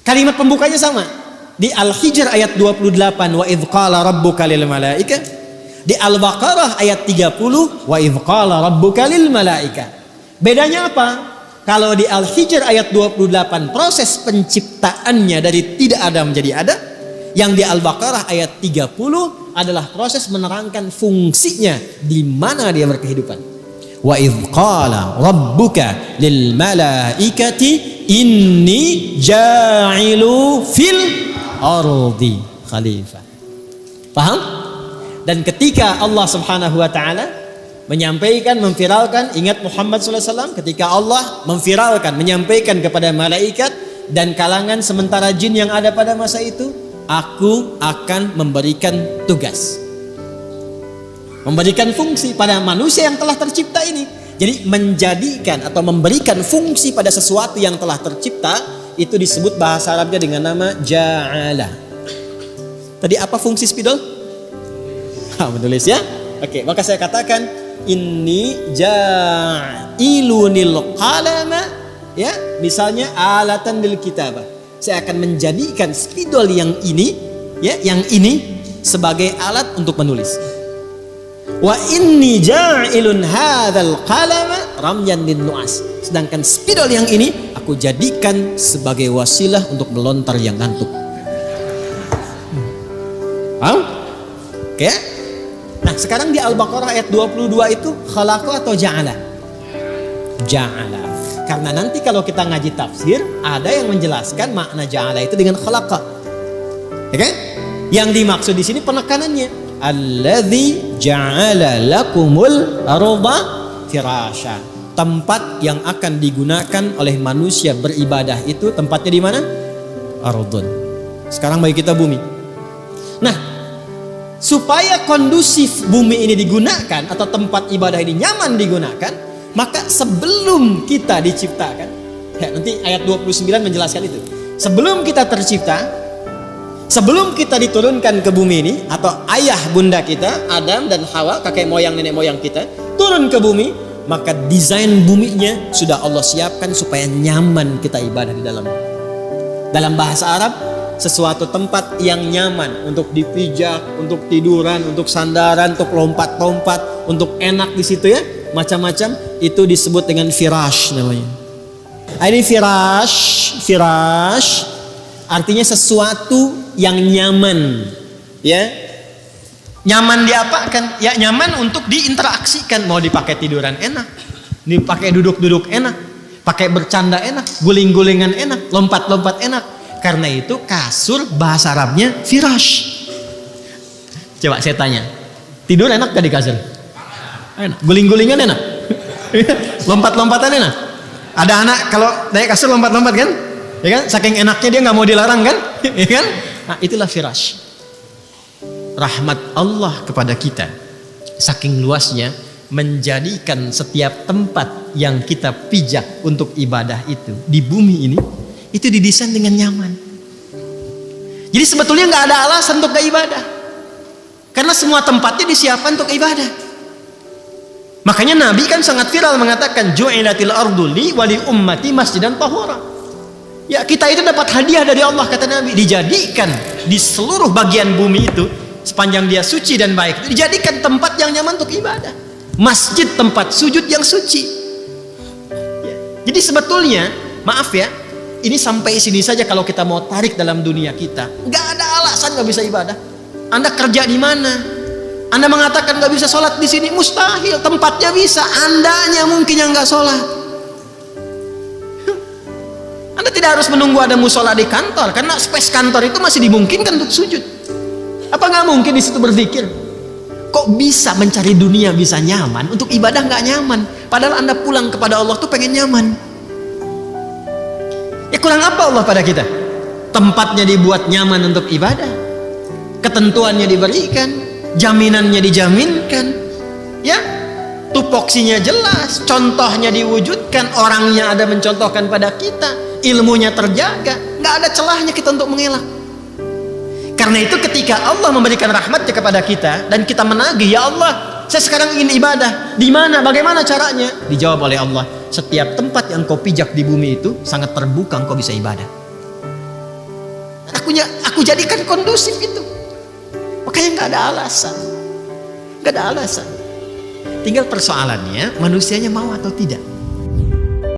Kalimat pembukanya sama. Di Al-Hijr ayat 28, wa idh qala rabbuka lil malaika. Di Al-Baqarah ayat 30, wa idh qala rabbuka lil malaika. Bedanya apa? Kalau di Al-Hijr ayat 28 proses penciptaannya dari tidak ada menjadi ada. Yang di Al-Baqarah ayat 30 adalah proses menerangkan fungsinya di mana dia berkehidupan. Wa idh qala rabbuka lil malaikati inni ja'ilu fil ardi khalifah. Paham? Dan ketika Allah Subhanahu wa taala menyampaikan, memviralkan, ingat Muhammad sallallahu alaihi wasallam ketika Allah memviralkan, menyampaikan kepada malaikat dan kalangan sementara jin yang ada pada masa itu, aku akan memberikan tugas, memberikan fungsi pada manusia yang telah tercipta ini. Jadi menjadikan atau memberikan fungsi pada sesuatu yang telah tercipta itu disebut bahasa Arabnya dengan nama ja'ala. Tadi apa fungsi spidol? Menulis ya. Oke, maka saya katakan inni ja'ilunil qalama, ya, misalnya alatan lil kitabah. Saya akan menjadikan spidol yang ini, ya, yang ini sebagai alat untuk menulis. Wa inni ja'ilun hadzal qalama ramyan lin nu'as. Sedangkan spidol yang ini aku jadikan sebagai wasilah untuk melontar yang ngantuk. Paham? Oke? Nah, sekarang di Al-Baqarah ayat 22 itu khalaqa atau ja'ala? Ja'ala. Karena nanti kalau kita ngaji tafsir, ada yang menjelaskan makna ja'ala itu dengan khalaqa. Ya kan? Yang dimaksud di sini penekanannya, alladzi ja'ala lakumul arda firasya. Tempat yang akan digunakan oleh manusia beribadah itu tempatnya di mana? Ardun. Sekarang bagi kita bumi. Nah, supaya kondusif bumi ini digunakan atau tempat ibadah ini nyaman digunakan, maka sebelum kita diciptakan, ya, nanti ayat 29 menjelaskan itu. Sebelum kita tercipta, sebelum kita diturunkan ke bumi ini, atau ayah bunda kita Adam dan Hawa, kakek moyang nenek moyang kita turun ke bumi, maka desain buminya sudah Allah siapkan supaya nyaman kita ibadah di dalam. Dalam bahasa Arab, sesuatu tempat yang nyaman untuk dipijak, untuk tiduran, untuk sandaran, untuk lompat-lompat, untuk enak di situ ya, macam-macam, itu disebut dengan firash namanya. Ini firash artinya sesuatu yang nyaman, ya. Nyaman diapakan? Ya nyaman untuk diinteraksikan, mau dipakai tiduran enak, dipakai duduk-duduk enak, pakai bercanda enak, guling-gulingan enak, lompat-lompat enak. Karena itu kasur bahasa Arabnya firash. Coba saya tanya, tidur enak gak di kasur? Enak. Guling-gulingan enak? Lompat-lompatan enak? Ada anak kalau naik kasur lompat-lompat kan? Ya kan? Saking enaknya dia nggak mau dilarang kan? Ya kan? Nah, itulah firash. Rahmat Allah kepada kita saking luasnya menjadikan setiap tempat yang kita pijak untuk ibadah itu di bumi ini itu didesain dengan nyaman. Jadi sebetulnya nggak ada alasan untuk gak ibadah, karena semua tempatnya disiapkan untuk ibadah. Makanya Nabi kan sangat viral mengatakan ju'ilatil ardu li wa li ummati masjidan tahura. Ya, kita itu dapat hadiah dari Allah, kata Nabi, dijadikan di seluruh bagian bumi itu sepanjang dia suci dan baik, itu dijadikan tempat yang nyaman untuk ibadah. Masjid tempat sujud yang suci. Ya. Jadi sebetulnya, maaf ya, ini sampai sini saja kalau kita mau tarik dalam dunia kita, nggak ada alasan nggak bisa ibadah. Anda kerja di mana? Anda mengatakan nggak bisa sholat di sini, mustahil. Tempatnya bisa, andanya mungkin yang nggak sholat. Anda tidak harus menunggu ada musola di kantor, karena space kantor itu masih dimungkinkan untuk sujud. Apa nggak mungkin di situ berpikir, kok bisa mencari dunia bisa nyaman, untuk ibadah nggak nyaman? Padahal Anda pulang kepada Allah tuh pengen nyaman. Ya kurang apa Allah pada kita? Tempatnya dibuat nyaman untuk ibadah, ketentuannya diberikan, jaminannya dijaminkan, ya, tupoksinya jelas, contohnya diwujudkan, orangnya ada mencontohkan pada kita, ilmunya terjaga, nggak ada celahnya kita untuk mengelak. Karena itu ketika Allah memberikan rahmatnya kepada kita dan kita menagih, ya Allah, saya sekarang ingin ibadah, di mana, bagaimana caranya? Dijawab oleh Allah, setiap tempat yang kau pijak di bumi itu sangat terbuka, engkau bisa ibadah. Aku jadikan kondusif itu. Makanya nggak ada alasan. Nggak ada alasan. Tinggal persoalannya manusianya mau atau tidak.